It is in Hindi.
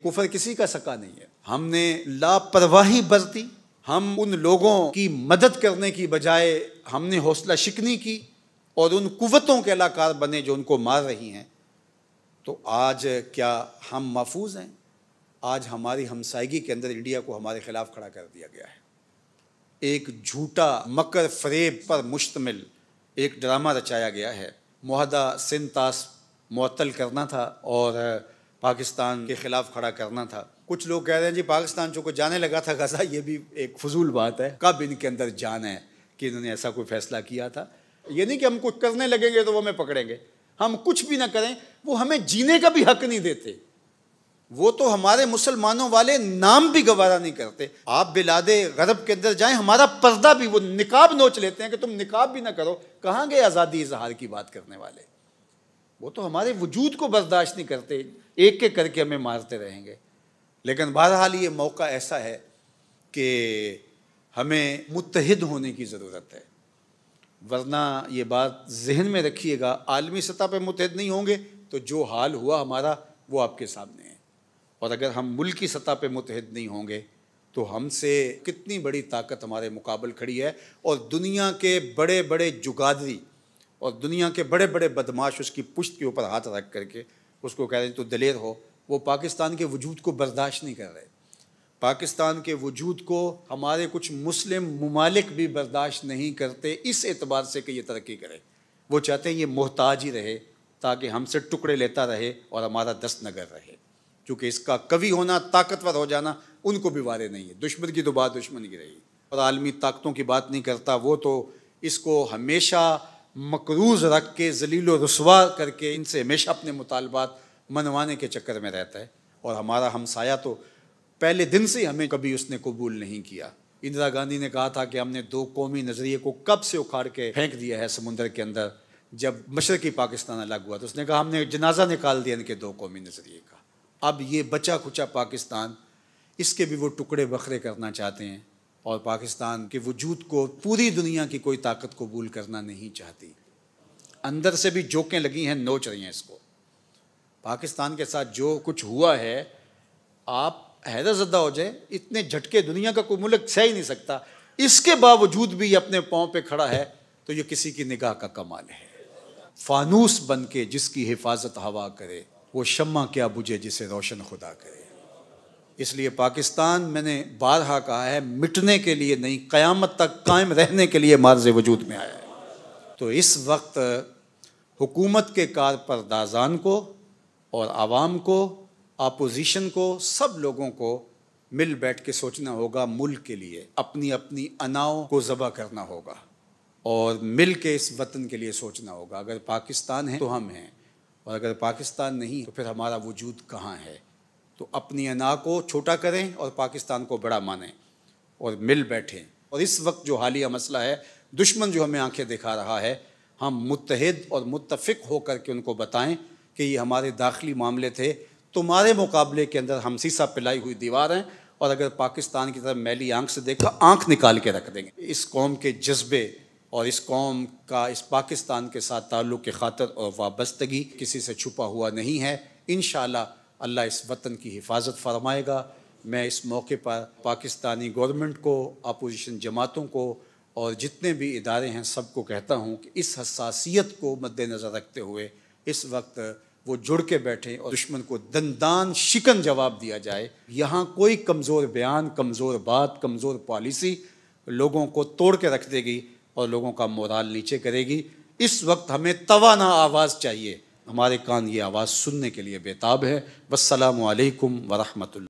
कुफर किसी का सका नहीं है। हमने लापरवाही बरती, हम उन लोगों की मदद करने की बजाय हमने हौसला शिकनी की और उन कुव्वतों के अलाकार बने जो उनको मार रही हैं। तो आज क्या हम महफूज हैं? आज हमारी हमसायगी के अंदर इंडिया को हमारे खिलाफ खड़ा कर दिया गया है। एक झूठा मकर फरेब पर मुश्तमिल एक ड्रामा रचाया गया है। मुआहदा सिंध तास मुअत्तल करना था और पाकिस्तान के ख़िलाफ़ खड़ा करना था। कुछ लोग कह रहे हैं जी पाकिस्तान जो को जाने लगा था गज़ा, ये भी एक फजूल बात है। कब इनके अंदर जान है कि इन्होंने ऐसा कोई फ़ैसला किया था? ये नहीं कि हम कुछ करने लगेंगे तो वो हमें पकड़ेंगे। हम कुछ भी ना करें, वो हमें जीने का भी हक नहीं देते। वो तो हमारे मुसलमानों वाले नाम भी गवारा नहीं करते। आप बिलादे गरब के अंदर जाएं, हमारा पर्दा भी वो निकाब नोच लेते हैं कि तुम निकाब भी ना करो। कहाँ गए आज़ादी इजहार की बात करने वाले? वो तो हमारे वजूद को बर्दाश्त नहीं करते, एक एक करके हमें मारते रहेंगे। लेकिन बहरहाल ये मौका ऐसा है कि हमें मुत्तहिद होने की ज़रूरत है, वरना ये बात जहन में रखिएगा, आलमी सतह पर मुत्तहिद नहीं होंगे तो जो हाल हुआ हमारा वो आपके सामने है। और अगर हम मुल्की सतह पे मुत्तहिद नहीं होंगे तो हमसे कितनी बड़ी ताकत हमारे मुकाबल खड़ी है। और दुनिया के बड़े बड़े जुगादरी और दुनिया के बड़े बड़े बदमाश उसकी पुश्त के ऊपर हाथ रख करके उसको कह रहे हैं तो दलेर हो। वो पाकिस्तान के वजूद को बर्दाश्त नहीं कर रहे। पाकिस्तान के वजूद को हमारे कुछ मुस्लिम ममालिक भी बर्दाश्त नहीं करते, इस एतबार से कि ये तरक्की करे। वो चाहते हैं ये मोहताज ही रहे ताकि हमसे टुकड़े लेता रहे और हमारा दस्तनगर रहे। क्योंकि इसका कवि होना, ताकतवर हो जाना उनको भी वारे नहीं है। दुश्मन की तो बात दुश्मन की रही और आलमी ताकतों की बात नहीं करता। वो तो इसको हमेशा मकरूज़ रख के ज़लील व रुसवा करके इनसे हमेशा अपने मुतालबात मनवाने के चक्कर में रहता है। और हमारा हमसाया तो पहले दिन से ही हमें कभी उसने कबूल नहीं किया। इंदिरा गांधी ने कहा था कि हमने दो कौमी नज़रिए को कब से उखाड़ के फेंक दिया है समुंदर के अंदर। जब मशरक़ी पाकिस्तान अलग हुआ तो उसने कहा हमने जनाजा निकाल दिया इनके दो कौमी नज़रिए का। अब ये बचा खुचा पाकिस्तान, इसके भी वो टुकड़े बखरे करना चाहते हैं और पाकिस्तान के वजूद को पूरी दुनिया की कोई ताकत कबूल करना नहीं चाहती। अंदर से भी जोकें लगी हैं, नोच रही हैं इसको। पाकिस्तान के साथ जो कुछ हुआ है, आप हैरतज़दा हो जाए, इतने झटके दुनिया का कोई मुल्क सह ही नहीं सकता। इसके बावजूद भी अपने पाँव पे खड़ा है तो ये किसी की निगाह का कमाल है। फानूस बन के जिसकी हिफाजत हवा करे, वो शम्मा क्या बुझे जिसे रोशन खुदा करे। इसलिए पाकिस्तान, मैंने बारहा कहा है, मिटने के लिए नहीं, क़यामत तक कायम रहने के लिए मार्ज़े वजूद में आया है। तो इस वक्त हुकूमत के कारपरदाज़ान को और आवाम को, अपोजिशन को, सब लोगों को मिल बैठ के सोचना होगा। मुल्क के लिए अपनी अपनी अनाओं को ज़बह करना होगा और मिल के इस वतन के लिए सोचना होगा। अगर पाकिस्तान है तो हम हैं, और अगर पाकिस्तान नहीं तो फिर हमारा वजूद कहाँ है? तो अपनी अना को छोटा करें और पाकिस्तान को बड़ा मानें और मिल बैठें। और इस वक्त जो हालिया मसला है, दुश्मन जो हमें आंखें दिखा रहा है, हम मुत्तहिद और मुत्तफ़िक़ होकर के उनको बताएं कि ये हमारे दाखिली मामले थे, तुम्हारे मुकाबले के अंदर हम सीसा पिलाई हुई दीवार हैं। और अगर पाकिस्तान की तरफ मैली आँख से देखा, आँख निकाल के रख देंगे। इस कौम के जज्बे और इस कौम का इस पाकिस्तान के साथ ताल्लुक़ की खातर और वाबस्तगी किसी से छुपा हुआ नहीं है। इंशाअल्लाह अल्लाह इस वतन की हिफाजत फरमाएगा। मैं इस मौके पर पाकिस्तानी गवर्नमेंट को, अपोजिशन जमातों को और जितने भी इदारे हैं सबको कहता हूँ कि इस हसासियत को मद्देनज़र रखते हुए इस वक्त वो जुड़ के बैठें और दुश्मन को दंदान शिकन जवाब दिया जाए। यहाँ कोई कमज़ोर बयान, कमज़ोर बात, कमज़ोर पॉलिसी लोगों को तोड़ के रख देगी और लोगों का मोराल नीचे करेगी। इस वक्त हमें तवाना आवाज़ चाहिए, हमारे कान ये आवाज़ सुनने के लिए बेताब है। वस्सलामु अलैकुम व रहमतुल्लाह।